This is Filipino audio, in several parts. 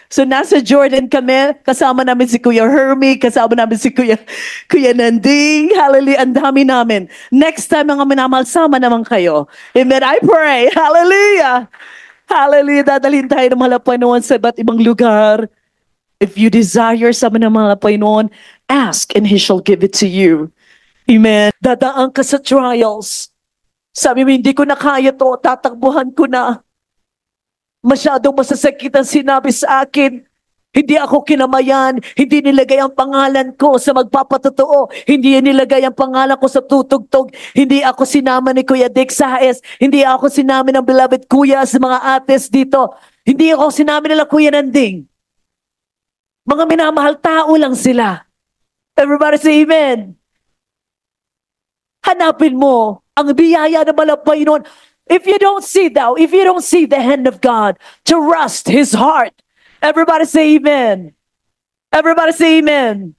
So nasa Jordan kami, kasama namin si Kuya Hermie, kasama namin si Kuya Nanding. Hallelujah, ang dami namin. Next time mga minamahal, sama naman kayo. Amen, I pray. Hallelujah. Hallelujah, dadalhin tayo ng mahal na Panginoon sa iba't ibang lugar. If you desire sama ng mahal na Panginoon, ask and He shall give it to you. Amen. Dadaan ka sa trials. Sabi mo, hindi ko na kaya to, tatakbuhan ko na. Masyadong masasakit ang sinabi sa akin. Hindi ako kinamayan. Hindi nilagay ang pangalan ko sa magpapatotoo. Hindi nilagay ang pangalan ko sa tutugtog. Hindi ako sinama ni Kuya Dick sa AS. Hindi ako sinama ng beloved Kuya sa mga ates dito. Hindi ako sinama nila Kuya Nanding. Mga minamahal tao lang sila. Everybody say amen. Hanapin mo ang biyaya ng malapay noon. If you don't see the hand of God to rust His heart, everybody say amen. Everybody say amen.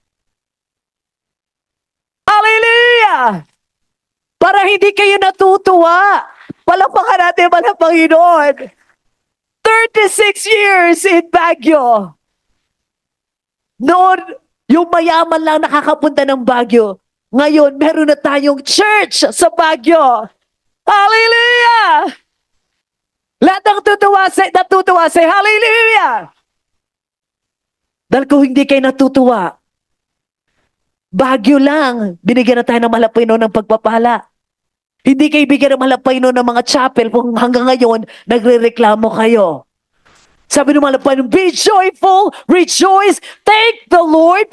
Hallelujah! Para hindi kayo natutuwa, palakpakan natin ang Panginoon. 36 years in Baguio. Noon, yung mayaman lang nakakapunta ng Baguio. Ngayon, meron na tayong church sa Baguio. Hallelujah! Lahat ng natutuwa say hallelujah! Dahil kung hindi kayo natutuwa, Baguio lang, binigyan na tayo ng malapay noon ng pagpapala. Hindi kayo bigyan ng malapay noon ng mga chapel kung hanggang ngayon, nagre-reklamo kayo. Sabi ng malapay noon, be joyful, rejoice, thank the Lord.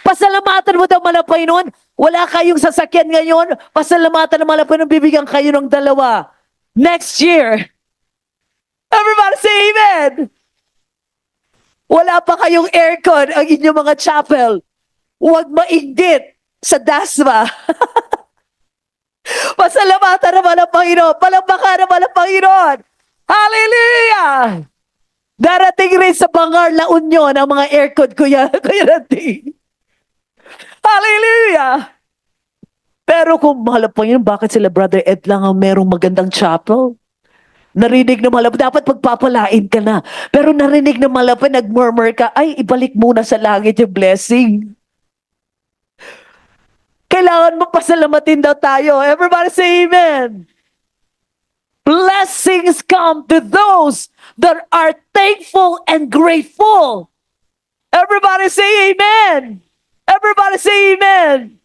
Pasalamatan mo daw malapay noon. Wala kayong sasakyan ngayon, pasalamatan ng malapay noon, bibigyan kayo ng 2. Next year. Everybody say amen. Wala pa kayong aircon ang inyong mga chapel. Huwag mainggit sa dasma. Pasalamatan naman ang Panginoon. Palakpakan naman ang Panginoon. Hallelujah! Darating rin sa Bangar, La Union ang mga aircon, Kuya Nanding. Hallelujah! Pero kung mahal ang Panginoon, bakit sila Brother Ed lang ang merong magandang chapel? Narinig na malapit, dapat pagpapalain ka na. Pero narinig na malapit, nag-murmur ka, ay, ibalik muna sa langit yung blessing. Kailangan mo pasalamatin daw tayo. Everybody say amen. Blessings come to those that are thankful and grateful. Everybody say amen. Everybody say amen.